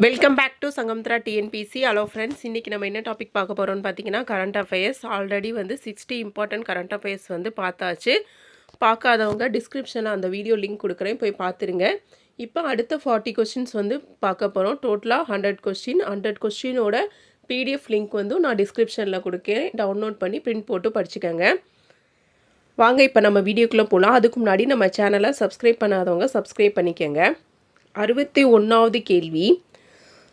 Welcome back to Sangamithra TNPSC. Hello friends, இன்றைக்கி நம்ம என்ன டாபிக் பார்க்க போகிறோம்னு பார்த்தீங்கன்னா கரண்ட் அஃபேர்ஸ். ஆல்ரெடி வந்து 60 இம்பார்ட்டன்ட் கரண்ட் அஃபேர்ஸ் வந்து பார்த்தாச்சு. பார்க்காதவங்க டிஸ்கிரிப்ஷனில் அந்த வீடியோ லிங்க் கொடுக்குறேன், போய் பார்த்துருங்க. இப்போ அடுத்த 40 கொஸ்டின்ஸ் வந்து பார்க்க போகிறோம். டோட்டலாக 100 கொஸ்டினோட பிடிஎஃப் லிங்க் வந்து நான் டிஸ்கிரிப்ஷனில் கொடுக்கேன். டவுன்லோட் பண்ணி பிரிண்ட் போட்டு படிச்சுக்கோங்க. வாங்க இப்போ நம்ம வீடியோக்குள்ளே போகலாம். அதுக்கு முன்னாடி நம்ம சேனலை சப்ஸ்கிரைப் பண்ணாதவங்க சப்ஸ்கிரைப் பண்ணிக்கோங்க. 61வது கேள்வி.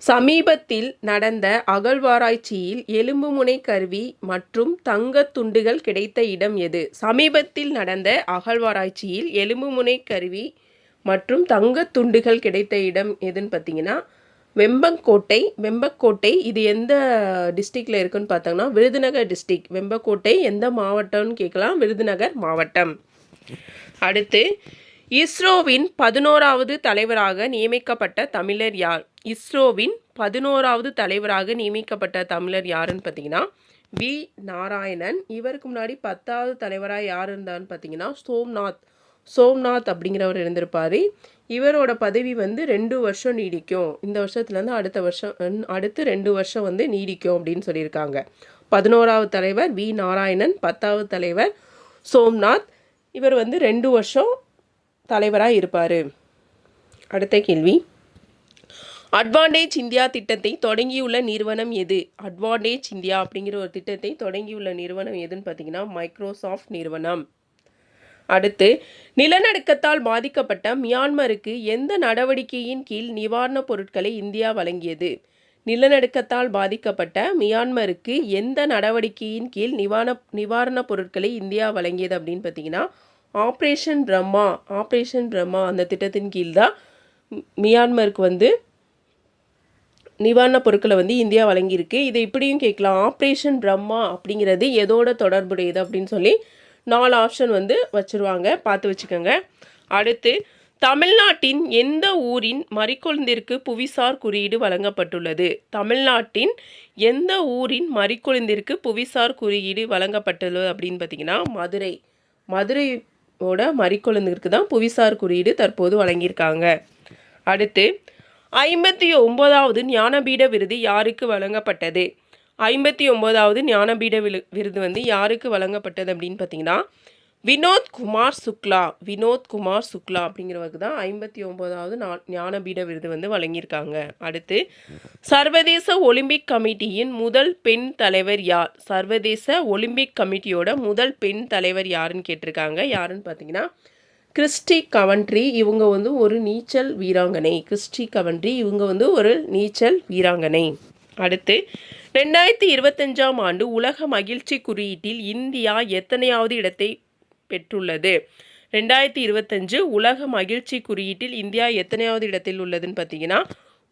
சமீபத்தில் நடந்த அகழ்வாராய்ச்சியில் எலும்பு முனை கருவி மற்றும் தங்கத் துண்டுகள் கிடைத்த இடம் எது? சமீபத்தில் நடந்த அகழ்வாராய்ச்சியில் எலும்பு முனை கருவி மற்றும் தங்கத் துண்டுகள் கிடைத்த இடம் எதுன்னு பார்த்தீங்கன்னா வெம்பக்கோட்டை. இது எந்த டிஸ்ட்ரிக்டில் இருக்குன்னு பார்த்தோங்கன்னா விருதுநகர் டிஸ்ட்ரிக்ட். வெம்பக்கோட்டை எந்த மாவட்டம்னு கேட்கலாம், விருதுநகர் மாவட்டம். அடுத்து, இஸ்ரோவின் 11வது தலைவராக நியமிக்கப்பட்ட தமிழர் யார்? இஸ்ரோவின் 11வது தலைவராக நியமிக்கப்பட்ட தமிழர் யாருன்னு பார்த்தீங்கன்னா வி நாராயணன். இவருக்கு முன்னாடி 10வது தலைவராக யார் இருந்தான்னு பார்த்தீங்கன்னா சோம்நாத் அப்படிங்கிறவர் இருந்திருப்பார். இவரோட பதவி வந்து 2 வருஷம் நீடிக்கும். இந்த வருஷத்துலேருந்து அடுத்து 2 வருஷம் வந்து நீடிக்கும் அப்படின்னு சொல்லியிருக்காங்க. 11வது தலைவர் வி நாராயணன், 10வது தலைவர் சோம்நாத். இவர் வந்து 2 வருஷம் தலைவராக இருப்பார். அடுத்த கேள்வி. அட்வான்டேஜ் இந்தியா திட்டத்தை தொடங்கியுள்ள நிறுவனம் எது? அட்வான்டேஜ் இந்தியா அப்படிங்கிற ஒரு திட்டத்தை தொடங்கியுள்ள நிறுவனம் எதுன்னு பார்த்தீங்கன்னா மைக்ரோசாஃப்ட் நிறுவனம். அடுத்து, நிலநடுக்கத்தால் பாதிக்கப்பட்ட மியான்மருக்கு எந்த நடவடிக்கையின் கீழ் நிவாரணப் பொருட்களை இந்தியா வழங்கியது? நிலநடுக்கத்தால் பாதிக்கப்பட்ட மியான்மருக்கு எந்த நடவடிக்கையின் கீழ் நிவாரணப் பொருட்களை இந்தியா வழங்கியது அப்படின்னு பார்த்தீங்கன்னா ஆப்ரேஷன் பிரம்மா அந்த திட்டத்தின் கீழ் தான் மியான்மருக்கு வந்து நிவாரணப் பொருட்களை வந்து இந்தியா வழங்கியிருக்கு. இதை இப்படியும் கேட்கலாம், ஆப்ரேஷன் பிரம்மா அப்படிங்கிறது எதோட தொடர்புடையது அப்படின்னு சொல்லி 4 ஆப்ஷன் வந்து வச்சுருவாங்க, பார்த்து வச்சுக்கோங்க. அடுத்து, தமிழ்நாட்டின் எந்த ஊரின் மறிக்கொழுந்திற்கு புவிசார் குறியீடு வழங்கப்பட்டுள்ளது? தமிழ்நாட்டின் எந்த ஊரின் மறிக்கொழுந்திற்கு புவிசார் குறியீடு வழங்கப்பட்டுள்ளது அப்படின்னு பார்த்தீங்கன்னா மதுரையோட மறிக்கொழுந்திற்கு தான் புவிசார் குறியீடு தற்போது வழங்கியிருக்காங்க. அடுத்து, 59வது ஞானபீட விருது யாருக்கு வழங்கப்பட்டது? 59வது ஞானபீட விருது வந்து யாருக்கு வழங்கப்பட்டது அப்படின்னு பார்த்தீங்கன்னா வினோத் குமார் சுக்லா அப்படிங்கிறவருக்கு தான் 59வது ஞானபீட விருது வந்து வழங்கியிருக்காங்க. அடுத்து, சர்வதேச ஒலிம்பிக் கமிட்டியின் முதல் பெண் தலைவர் யார்? சர்வதேச ஒலிம்பிக் கமிட்டியோட முதல் பெண் தலைவர் யாருன்னு கேட்டிருக்காங்க. யாருன்னு பார்த்தீங்கன்னா கிறிஸ்டி கவன்ட்ரி. இவங்க வந்து ஒரு நீச்சல் வீராங்கனை. அடுத்து, 2025ஆம் ஆண்டு உலக மகிழ்ச்சி குறியீட்டில் இந்தியா எத்தனையாவது இடத்தை பெற்றுள்ளது? 2025 உலக மகிழ்ச்சி குறியீட்டில் இந்தியா எத்தனையாவது இடத்தில் உள்ளதுன்னு பார்த்தீங்கன்னா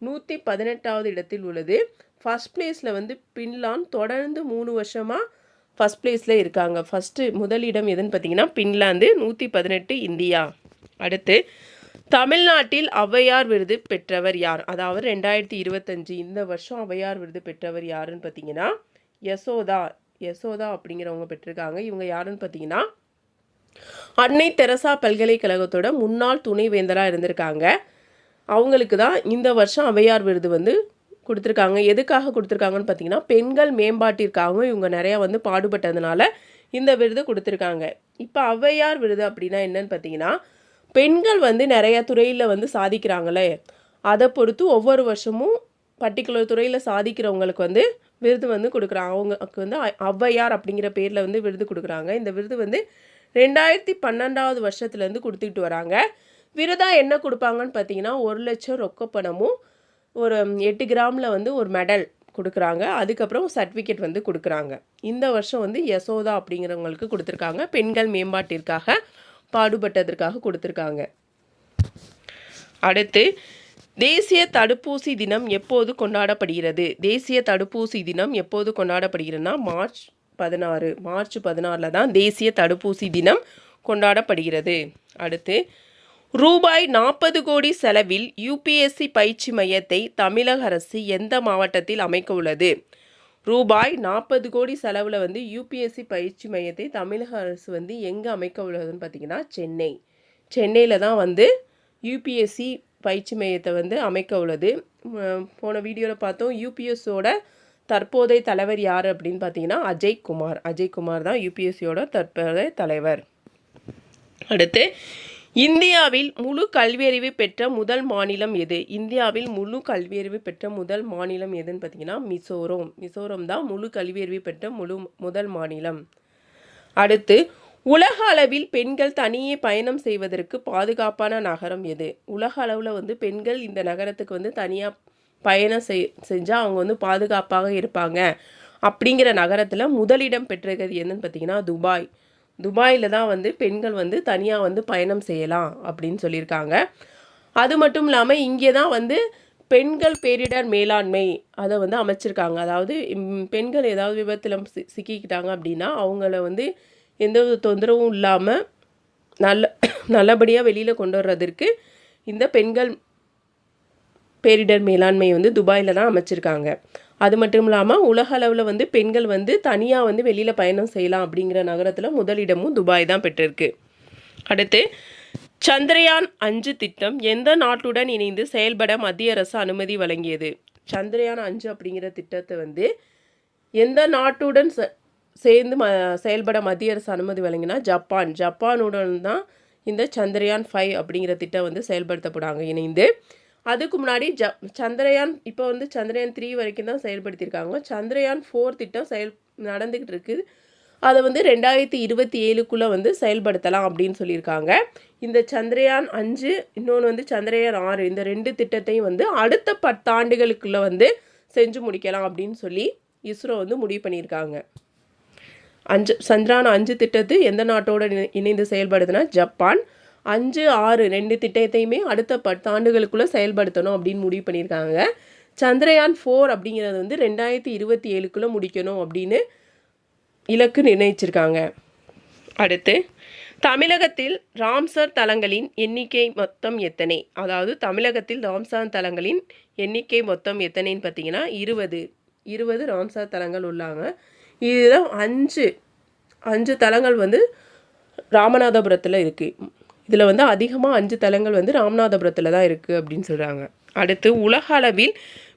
118வது இடத்தில் உள்ளது. ஃபர்ஸ்ட் பிளேஸில் வந்து பின்லாந்து தொடர்ந்து 3 வருஷமாக ஃபஸ்ட் பிளேஸில் இருக்காங்க. முதலிடம் எதுன்னு பார்த்தீங்கன்னா பின்லாந்து, 118 இந்தியா. அடுத்து, தமிழ்நாட்டில் ஔவையார் விருது பெற்றவர் யார்? அதாவது 2025 இந்த வருஷம் ஔவையார் விருது பெற்றவர் யாருன்னு பார்த்தீங்கன்னா யசோதா அப்படிங்கிறவங்க பெற்றிருக்காங்க. இவங்க யாருன்னு பார்த்தீங்கன்னா அன்னை தெரசா பல்கலைக்கழகத்தோட முன்னாள் துணைவேந்தராக இருந்திருக்காங்க. அவங்களுக்கு தான் இந்த வருஷம் ஔவையார் விருது வந்து கொடுத்துருக்காங்க. எதுக்காக கொடுத்துருக்காங்கன்னு பார்த்தீங்கன்னா பெண்கள் மேம்பாட்டிற்காகவும் இவங்க நிறையா வந்து பாடுபட்டதுனால இந்த விருது கொடுத்துருக்காங்க. இப்போ ஔவையார் விருது அப்படின்னா என்னன்னு பார்த்தீங்கன்னா பெண்கள் வந்து நிறையா துறையில் வந்து சாதிக்கிறாங்களே, அதை பொறுத்து ஒவ்வொரு வருஷமும் பர்டிகுலர் துறையில் சாதிக்கிறவங்களுக்கு வந்து விருது வந்து கொடுக்குறாங்க. அவங்களுக்கு வந்து ஔவையார் அப்படிங்கிற பேரில் வந்து விருது கொடுக்குறாங்க. இந்த விருது வந்து 2012வது வருஷத்துலேருந்து கொடுத்துக்கிட்டு வராங்க. விருதாக என்ன கொடுப்பாங்கன்னு பார்த்தீங்கன்னா 1 லட்சம் ரொக்கப்பணமும் ஒரு 8 கிராமில் வந்து ஒரு மெடல் கொடுக்குறாங்க. அதுக்கப்புறம் சர்டிஃபிகேட் வந்து கொடுக்குறாங்க. இந்த வருஷம் வந்து யசோதா அப்படிங்கிறவங்களுக்கு கொடுத்துருக்காங்க. பெண்கள் மேம்பாட்டிற்காக பாடுபட்டதற்காக கொடுத்துருக்காங்க. அடுத்து, தேசிய தடுப்பூசி தினம் எப்போது கொண்டாடப்படுகிறது? தேசிய தடுப்பூசி தினம் எப்போது கொண்டாடப்படுகிறதுனா மார்ச் 16 தான் தேசிய தடுப்பூசி தினம் கொண்டாடப்படுகிறது. அடுத்து, ரூபாய் 40 கோடி செலவில் யூபிஎஸ்சி பயிற்சி மையத்தை தமிழக அரசு எந்த மாவட்டத்தில் அமைக்க உள்ளது? ரூபாய் 40 கோடி செலவில் வந்து யூபிஎஸ்சி பயிற்சி மையத்தை தமிழக அரசு வந்து எங்கே அமைக்க உள்ளதுன்னு பார்த்தீங்கன்னா சென்னையில் தான் வந்து யூபிஎஸ்சி பயிற்சி மையத்தை வந்து அமைக்க உள்ளது. போன வீடியோவில் பார்த்தோம் யூபிஎஸ்ஸோட தற்போதைய தலைவர் யார் அப்படின்னு பார்த்தீங்கன்னா அஜய்குமார் தான் யூபிஎஸ்சியோட தற்போதைய தலைவர். அடுத்து இந்தியாவில் முழு கல்வியறிவு பெற்ற முதல் மாநிலம் எது? இந்தியாவில் முழு கல்வியறிவு பெற்ற முதல் மாநிலம் எதுன்னு பார்த்தீங்கன்னா மிசோரம் தான் முழு கல்வியறிவு பெற்ற முதல் மாநிலம். அடுத்து உலக அளவில் பெண்கள் தனியே பயணம் செய்வதற்கு பாதுகாப்பான நகரம் எது? உலக அளவில் வந்து பெண்கள் இந்த நகரத்துக்கு வந்து தனியாக பயணம் செஞ்சால் அவங்க வந்து பாதுகாப்பாக இருப்பாங்க அப்படிங்கிற நகரத்தில் முதலிடம் பெற்றிருக்கிறது என்னன்னு பார்த்தீங்கன்னா துபாயில் தான் வந்து பெண்கள் வந்து தனியாக வந்து பயணம் செய்யலாம் அப்படின்னு சொல்லியிருக்காங்க. அது மட்டும் இல்லாமல் இங்கே தான் வந்து பெண்கள் பேரிடர் மேலாண்மை அதை வந்து அமைச்சிருக்காங்க. அதாவது பெண்கள் ஏதாவது விபத்தில் சிக்கிக்கிட்டாங்க அப்படின்னா அவங்கள வந்து எந்த ஒரு தொந்தரவும் இல்லாமல் நல்லபடியாக வெளியில் கொண்டு வர்றதற்கு இந்த பெண்கள் பேரிடர் மேலாண்மை வந்து துபாயில் தான் அமைச்சிருக்காங்க. அது மட்டும் இல்லாமல் உலக அளவில் வந்து பெண்கள் வந்து தனியாக வந்து வெளியில் பயணம் செய்யலாம் அப்படிங்கிற நகரத்தில் முதலிடமும் துபாய் தான் பெற்றிருக்கு. அடுத்து சந்திரயான் 5 திட்டம் எந்த நாட்டுடன் இணைந்து செயல்பட மத்திய அரசு அனுமதி வழங்கியது? சந்திரயான் 5 அப்படிங்கிற திட்டத்தை வந்து எந்த நாட்டுடன் சேர்ந்து செயல்பட மத்திய அரசு அனுமதி வழங்கினா ஜப்பானுடன் தான் இந்த சந்திரயான் 5 அப்படிங்கிற திட்டம் வந்து செயல்படுத்தப்படாங்க இணைந்து. அதுக்கு முன்னாடி சந்திரயான் இப்போ வந்து சந்திரயான் 3 வரைக்கும் தான் செயல்படுத்தியிருக்காங்க. சந்திரயான் 4 திட்டம் நடந்துக்கிட்டு இருக்குது. அதை வந்து 2027க்குள்ளே வந்து செயல்படுத்தலாம் அப்படின்னு சொல்லியிருக்காங்க. இந்த சந்திரயான் 5 இன்னொன்று வந்து சந்திரயான் 6 இந்த 2 திட்டத்தையும் வந்து அடுத்த 10 ஆண்டுகளுக்குள்ளே வந்து செஞ்சு முடிக்கலாம் அப்படின்னு சொல்லி இஸ்ரோ வந்து முடிவு பண்ணியிருக்காங்க. சந்திரயான் 5 திட்டத்து எந்த நாட்டோட இணைந்து செயல்படுதுன்னா ஜப்பான். 5, 6 2 திட்டத்தையுமே அடுத்த 10 ஆண்டுகளுக்குள்ளே செயல்படுத்தணும் அப்படின்னு முடிவு பண்ணியிருக்காங்க. சந்திரயான் 4 அப்படிங்கிறது வந்து 2027க்குள்ளே முடிக்கணும் அப்படின்னு இலக்கு நிர்ணயிச்சிருக்காங்க. அடுத்து தமிழகத்தில் ராம்சர் தலங்களின் எண்ணிக்கை மொத்தம் எத்தனை? அதாவது தமிழகத்தில் ராம்சார் தலங்களின் எண்ணிக்கை மொத்தம் எத்தனைன்னு பார்த்தீங்கன்னா 20 ராம்சார் தலங்கள் உள்ளாங்க. இதுதான் 5 தலங்கள் வந்து ராமநாதபுரத்தில் இருக்குது. இதில் வந்து அதிகமாக 5 தலங்கள் வந்து ராமநாதபுரத்தில் தான் இருக்குது அப்படின்னு சொல்கிறாங்க. அடுத்து உலக அளவில்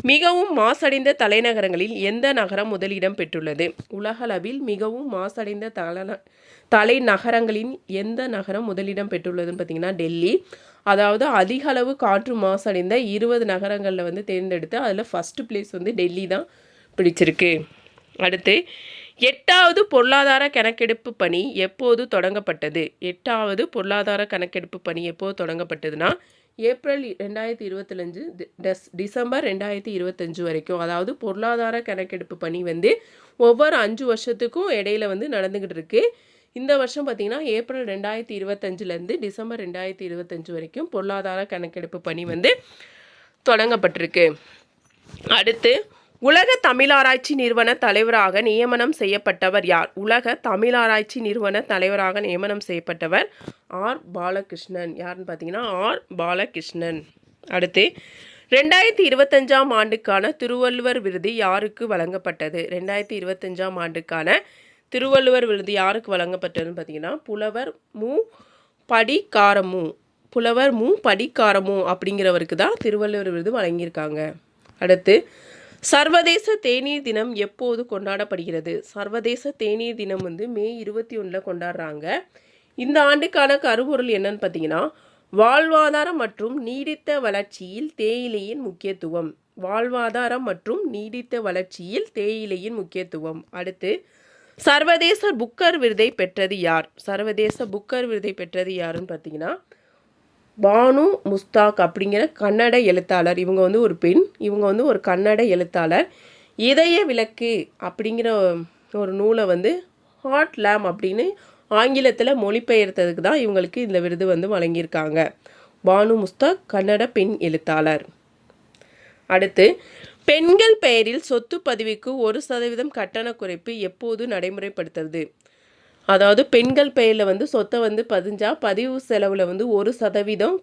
மிகவும் மாசடைந்த தலைநகரங்களில் எந்த நகரம் முதலிடம் பெற்றுள்ளது? உலக அளவில் மிகவும் மாசடைந்த தலைநகரங்களின் எந்த நகரம் முதலிடம் பெற்றுள்ளதுன்னு பார்த்தீங்கன்னா டெல்லி. அதாவது அதிக அளவு காற்று மாசடைந்த 20 நகரங்களில் வந்து தேர்ந்தெடுத்து அதில் ஃபஸ்ட்டு பிளேஸ் வந்து டெல்லி தான் பிடிச்சிருக்கு. அடுத்து 8வது பொருளாதார கணக்கெடுப்பு பணி எப்போது தொடங்கப்பட்டது? 8வது பொருளாதார கணக்கெடுப்பு பணி எப்போது தொடங்கப்பட்டதுன்னா ஏப்ரல் 2025 டிசம்பர் 2025 வரைக்கும். அதாவது பொருளாதார கணக்கெடுப்பு பணி வந்து ஒவ்வொரு 5 வருஷத்துக்கும் இடையில வந்து நடந்துக்கிட்டு இருக்கு. இந்த வருஷம் பார்த்திங்கன்னா ஏப்ரல் 2025லேருந்து டிசம்பர் 2025 வரைக்கும் பொருளாதார கணக்கெடுப்பு பணி வந்து தொடங்கப்பட்டிருக்கு. அடுத்து உலக தமிழாராய்ச்சி நிறுவன தலைவராக நியமனம் செய்யப்பட்டவர் யார்? உலக தமிழாராய்ச்சி நிறுவன தலைவராக நியமனம் செய்யப்பட்டவர் ஆர் பாலகிருஷ்ணன். யாருன்னு பார்த்தீங்கன்னா ஆர் பாலகிருஷ்ணன். அடுத்து 2025ஆம் ஆண்டுக்கான திருவள்ளுவர் விருது யாருக்கு வழங்கப்பட்டது? 2025ஆம் ஆண்டுக்கான திருவள்ளுவர் விருது யாருக்கு வழங்கப்பட்டதுன்னு பார்த்தீங்கன்னா புலவர் மு படிக்காரமு அப்படிங்கிறவருக்கு தான் திருவள்ளுவர் விருது வழங்கியிருக்காங்க. அடுத்து சர்வதேச தேநீர் தினம் எப்போது கொண்டாடப்படுகிறது? சர்வதேச தேநீர் தினம் வந்து மே 21 கொண்டாடுறாங்க. இந்த ஆண்டுக்கான கருப்பொருள் என்னன்னு பார்த்தீங்கன்னா வாழ்வாதாரம் மற்றும் நீடித்த வளர்ச்சியில் தேயிலையின் முக்கியத்துவம். வாழ்வாதாரம் மற்றும் நீடித்த வளர்ச்சியில் தேயிலையின் முக்கியத்துவம். அடுத்து சர்வதேச புக்கர் விருதை பெற்றது யார்? சர்வதேச புக்கர் விருதை பெற்றது யாருன்னு பார்த்தீங்கன்னா பானு முஸ்தாக் அப்படிங்கிற கன்னட எழுத்தாளர். இவங்க வந்து ஒரு பெண். இவங்க வந்து ஒரு கன்னட எழுத்தாளர். இதய விளக்கு அப்படிங்கிற ஒரு நூலை வந்து ஹார்ட் லேம் அப்படின்னு ஆங்கிலத்தில் மொழிபெயர்த்ததுக்கு தான் இவங்களுக்கு இந்த விருது வந்து வழங்கியிருக்காங்க. பானு முஸ்தாக் கன்னட பெண் எழுத்தாளர். அடுத்து பெண்கள் பெயரில் சொத்து பதிவுக்கு 1% கட்டண குறைப்பு எப்போது நடைமுறைப்படுத்துறது? அதாவது பெண்கள் பெயரில் வந்து சொத்தை வந்து பதிவு செலவில் வந்து 1%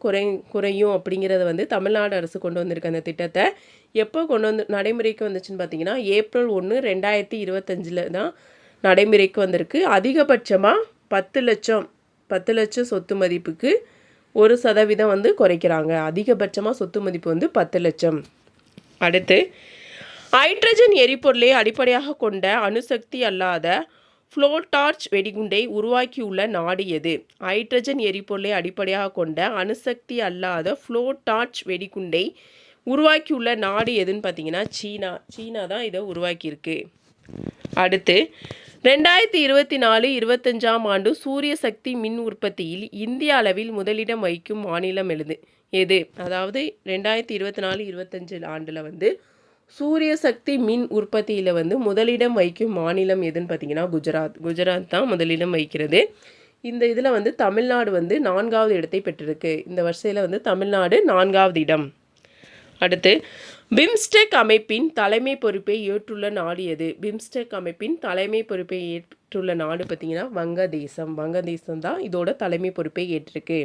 குறையும் அப்படிங்கிறத வந்து தமிழ்நாடு அரசு கொண்டு வந்திருக்கு. அந்த திட்டத்தை எப்போ கொண்டு வந்து நடைமுறைக்கு வந்துச்சுன்னு பார்த்தீங்கன்னா ஏப்ரல் 1, 2025 தான் நடைமுறைக்கு வந்திருக்கு. அதிகபட்சமாக 10 லட்சம் சொத்து மதிப்புக்கு 1% வந்து குறைக்கிறாங்க. அதிகபட்சமாக சொத்து மதிப்பு வந்து 10 லட்சம். அடுத்து ஹைட்ரஜன் எரிபொருளை அடிப்படையாக கொண்ட அணுசக்தி அல்லாத ஃப்ளோடார்ச் வெடிகுண்டை உருவாக்கியுள்ள நாடு எது? ஹைட்ரஜன் எரிபொருளை அடிப்படையாக கொண்ட அணுசக்தி அல்லாத ஃப்ளோடார்ச் வெடிகுண்டை உருவாக்கியுள்ள நாடு எதுன்னு பார்த்தீங்கன்னா சீனா தான் இதை உருவாக்கியிருக்கு. அடுத்து 2024-25 ஆண்டு சூரிய சக்தி மின் உற்பத்தியில் இந்திய அளவில் முதலிடம் வகிக்கும் மாநிலம் எது? அதாவது 2024-25 ஆண்டில் வந்து சூரிய சக்தி மின் உற்பத்தியில் வந்து முதலிடம் வகிக்கும் மாநிலம் எதுன்னு பார்த்தீங்கன்னா குஜராத் தான் முதலிடம் வகிக்கிறது. இந்த இதில் வந்து தமிழ்நாடு வந்து 4வது இடத்தை பெற்றிருக்கு. இந்த வரிசையில் வந்து தமிழ்நாடு 4வது இடம். அடுத்து பிம்ஸ்டெக் அமைப்பின் தலைமை பொறுப்பை ஏற்றுள்ள நாடு எது? பிம்ஸ்டெக் அமைப்பின் தலைமை பொறுப்பை ஏற்றுள்ள நாடு பார்த்தீங்கன்னா வங்கதேசம் தான் இதோட தலைமை பொறுப்பை ஏற்றிருக்கு.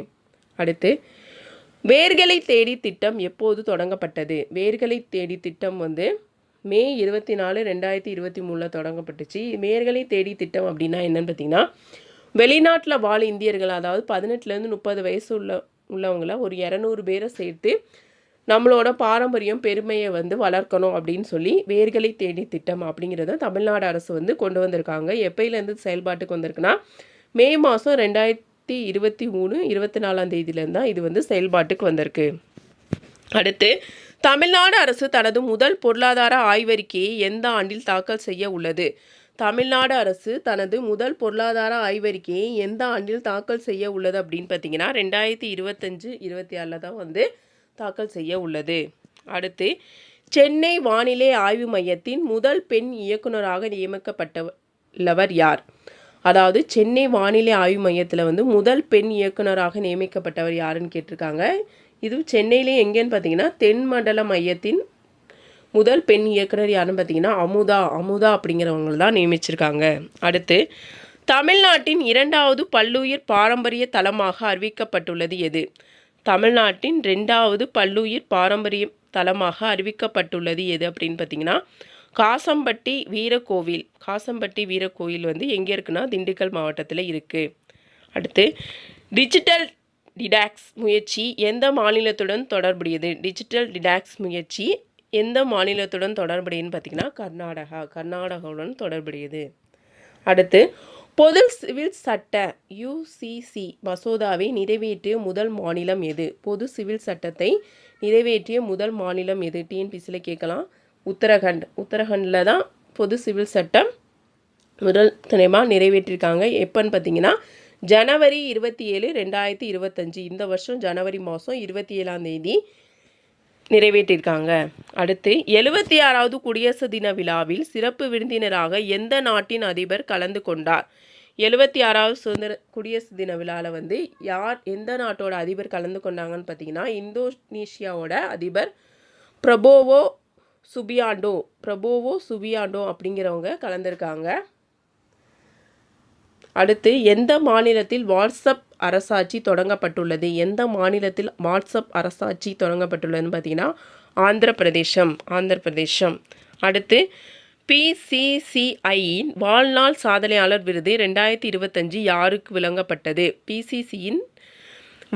அடுத்து வேர்களை தேடி திட்டம் எப்போது தொடங்கப்பட்டது? வேர்களை தேடி திட்டம் வந்து மே 24, 2023 தொடங்கப்பட்டுச்சு. வேர்களை தேடி திட்டம் அப்படின்னா என்னன்னு பார்த்தீங்கன்னா, வெளிநாட்டில் வாழ இந்தியர்கள், அதாவது 18லேருந்து 30 வயசு உள்ளவங்கள ஒரு 200 பேரை சேர்த்து நம்மளோட பாரம்பரியம் பெருமையை வந்து வளர்க்கணும் அப்படின்னு சொல்லி வேர்களை தேடி திட்டம் அப்படிங்கிறத தமிழ்நாடு அரசு வந்து கொண்டு வந்திருக்காங்க. எப்பயிலேருந்து செயல்பாட்டுக்கு வந்திருக்குன்னா, மே மாதம் 2023-24 தான் இது வந்து செயல்பாட்டுக்கு வந்திருக்கு. அடுத்து தமிழ்நாடு அரசு தனது முதல் பொருளாதார ஆய்வறிக்கையை எந்த ஆண்டில் தாக்கல் செய்ய உள்ளது? தமிழ்நாடு அரசு தனது முதல் பொருளாதார ஆய்வறிக்கையை எந்த ஆண்டில் தாக்கல் செய்ய உள்ளது அப்படின்னு பார்த்தீங்கன்னா 2025-26 தான் வந்து தாக்கல் செய்ய உள்ளது. அடுத்து சென்னை வானிலை ஆய்வு மையத்தின் முதல் பெண் இயக்குநராக நியமிக்கப்பட்டவர் யார்? அதாவது சென்னை வானிலை ஆய்வு மையத்தில் வந்து முதல் பெண் இயக்குநராக நியமிக்கப்பட்டவர் யாருன்னு கேட்டிருக்காங்க. இது சென்னையிலே எங்கேன்னு பார்த்தீங்கன்னா தென்மண்டல மையத்தின் முதல் பெண் இயக்குனர் யாருன்னு பார்த்தீங்கன்னா அமுதா அப்படிங்கிறவங்க தான் நியமிச்சிருக்காங்க. அடுத்து தமிழ்நாட்டின் 2வது பல்லுயிர் பாரம்பரிய தலமாக அறிவிக்கப்பட்டுள்ளது எது? தமிழ்நாட்டின் 2வது பல்லுயிர் பாரம்பரிய தலமாக அறிவிக்கப்பட்டுள்ளது எது அப்படின்னு பார்த்தீங்கன்னா காசம்பட்டி வீரக்கோவில் வந்து எங்கே இருக்குன்னா திண்டுக்கல் மாவட்டத்தில் இருக்குது. அடுத்து டிஜிட்டல் டிடாக்ஸ் முயற்சி எந்த மாநிலத்துடன் தொடர்புடையது? டிஜிட்டல் டிடாக்ஸ் முயற்சி எந்த மாநிலத்துடன் தொடர்புடையதுன்னு பார்த்தீங்கன்னா கர்நாடகாவுடன் தொடர்புடையது. அடுத்து பொது சிவில் சட்ட UCC மசோதாவை நிறைவேற்றிய முதல் மாநிலம் எது? பொது சிவில் சட்டத்தை நிறைவேற்றிய முதல் மாநிலம் எது? டிஎன்பிசியில் கேட்கலாம். உத்தரகண்டில் தான் பொது சிவில் சட்டம் முதல் தினமாக நிறைவேற்றிருக்காங்க. எப்போன்னு பார்த்தீங்கன்னா ஜனவரி 27, 2025 இந்த வருஷம் ஜனவரி மாதம் 27 நிறைவேற்றிருக்காங்க. அடுத்து 76வது குடியரசு தின விழாவில் சிறப்பு விருந்தினராக எந்த நாட்டின் அதிபர் கலந்து கொண்டார்? 76வது குடியரசு தின விழாவில் வந்து எந்த நாட்டோட அதிபர் கலந்து கொண்டாங்கன்னு பார்த்தீங்கன்னா இந்தோனேஷியாவோட அதிபர் பிரபோவோ சுபியாண்டோ அப்படிங்கிறவங்க கலந்துருக்காங்க. அடுத்து எந்த மாநிலத்தில் வாட்ஸ்அப் அரசாட்சி தொடங்கப்பட்டுள்ளது? தொடங்கப்பட்டுள்ளதுன்னு பார்த்தீங்கன்னா ஆந்திர பிரதேசம். அடுத்து PCCIயின் வாழ்நாள் சாதனையாளர் விருது 2025 யாருக்கு வழங்கப்பட்டது? PCCயின்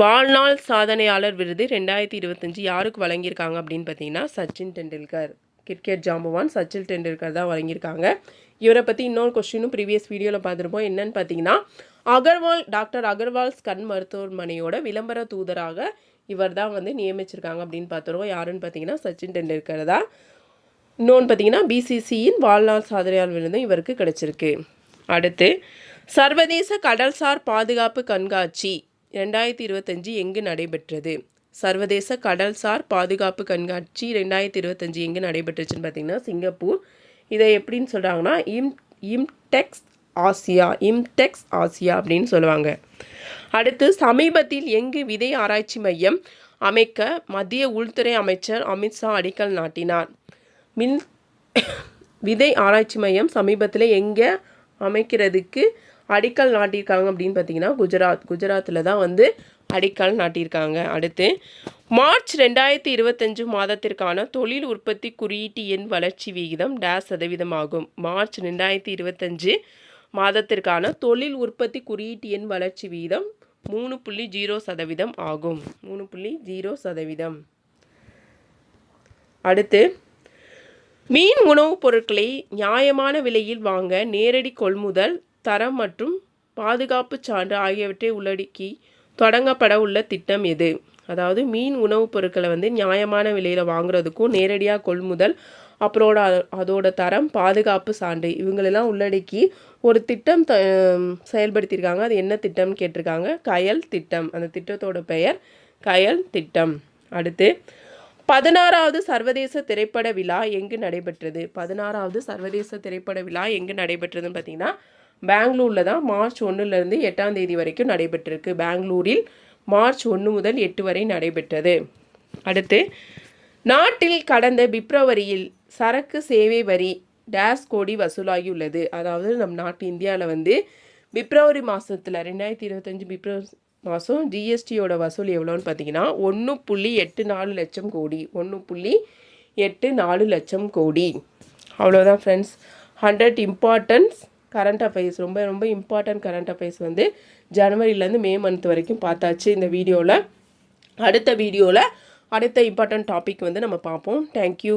வாழ்நாள் சாதனையாளர் விருது 2025 யாருக்கு வழங்கியிருக்காங்க அப்படின்னு பார்த்தீங்கன்னா சச்சின் டெண்டுல்கர், கிரிக்கெட் ஜாம்பவான் சச்சின் டெண்டுல்கர் தான் வழங்கியிருக்காங்க. இவரை பற்றி இன்னொரு கொஸ்டினும் ப்ரீவியஸ் வீடியோவில் பார்த்துருப்போம். என்னன்னு பார்த்தீங்கன்னா டாக்டர் அகர்வால்ஸ் கண் மருத்துவமனையோட விளம்பர தூதராக இவர் தான் வந்து நியமிச்சிருக்காங்க அப்படின்னு பார்த்துருவோம். யாருன்னு பார்த்தீங்கன்னா சச்சின் டெண்டுல்கர் தான். இன்னொன்று பார்த்தீங்கன்னா BCCயின் வாழ்நாள் சாதனையாளர் விருது இவருக்கு கிடைச்சிருக்கு. அடுத்து சர்வதேச கடல்சார் பாதுகாப்பு கண்காட்சி 2025 எங்கு நடைபெற்றது? சர்வதேச கடல்சார் பாதுகாப்பு கண்காட்சி 2025 எங்கு நடைபெற்றுச்சுன்னு பார்த்தீங்கன்னா சிங்கப்பூர். இதை எப்படின்னு சொல்கிறாங்கன்னா இம்டெக்ஸ் ஆசியா அப்படின்னு சொல்லுவாங்க. அடுத்து சமீபத்தில் எங்கு விதை ஆராய்ச்சி மையம் அமைக்க மத்திய உள்துறை அமைச்சர் அமித்ஷா அடிக்கல் நாட்டினார்? விதை ஆராய்ச்சி மையம் சமீபத்தில் எங்கே அமைக்கிறதுக்கு அடிக்கல் நாட்டியிருக்காங்க அப்படின்னு பார்த்தீங்கன்னா குஜராத்தில் தான் வந்து அடிக்கல் நாட்டியிருக்காங்க. அடுத்து மார்ச் 2025 மாதத்திற்கான தொழில் உற்பத்தி குறியீட்டு எண் வளர்ச்சி விகிதம் %? ஆகும். மார்ச் 2025 மாதத்திற்கான தொழில் உற்பத்தி குறியீட்டு எண் வளர்ச்சி விகிதம் 3.0% ஆகும். 3.0%. அடுத்து, மீன் உணவுப் பொருட்களை நியாயமான விலையில் வாங்க நேரடி கொள்முதல், தரம் மற்றும் பாதுகாப்பு சான்று ஆகியவற்றை உள்ளடக்கி தொடங்கப்பட உள்ள திட்டம் எது? அதாவது மீன் உணவுப் பொருட்களை வந்து நியாயமான விலையில் வாங்குறதுக்கும் நேரடியாக கொள்முதல், அப்புறம் அதோட தரம், பாதுகாப்பு சான்று இவங்களெல்லாம் உள்ளடக்கி ஒரு திட்டம் செயல்படுத்தியிருக்காங்க. அது என்ன திட்டம்னு கேட்டிருக்காங்க. கயல் திட்டம். அந்த திட்டத்தோட பெயர் கயல் திட்டம். அடுத்து, 16வது சர்வதேச திரைப்பட விழா எங்கு நடைபெற்றது? 16வது சர்வதேச திரைப்பட விழா எங்கு நடைபெற்றதுன்னு பார்த்தீங்கன்னா பெங்களூரில் தான் மார்ச் 1லேருந்து 8ஆம் தேதி வரைக்கும் நடைபெற்றிருக்கு. பெங்களூரில் மார்ச் 1 முதல் 8 வரை நடைபெற்றது. அடுத்து, நாட்டில் கடந்த பிப்ரவரியில் சரக்கு சேவை வரி கோடி வசூலாகியுள்ளது. அதாவது நம் நாட்டு இந்தியாவில் வந்து பிப்ரவரி மாதத்தில் 2025 பிப்ரவரி மாதம் ஜிஎஸ்டியோட வசூல் எவ்வளோன்னு பார்த்தீங்கன்னா 1.84 லட்சம் கோடி. 1.84 லட்சம் கோடி. அவ்வளோதான் ஃப்ரெண்ட்ஸ். 100 இம்பார்ட்டன்ஸ் கரண்ட் அஃபேர்ஸ், ரொம்ப ரொம்ப இம்பார்ட்டன்ட் கரண்ட் அஃபேர்ஸ் வந்து ஜனவரியிலேருந்து மே மந்த் வரைக்கும் பார்த்தாச்சு இந்த வீடியோவில். அடுத்த வீடியோவில் அடுத்த இம்பார்ட்டன்ட் டாபிக் வந்து நம்ம பார்ப்போம். தேங்க்யூ.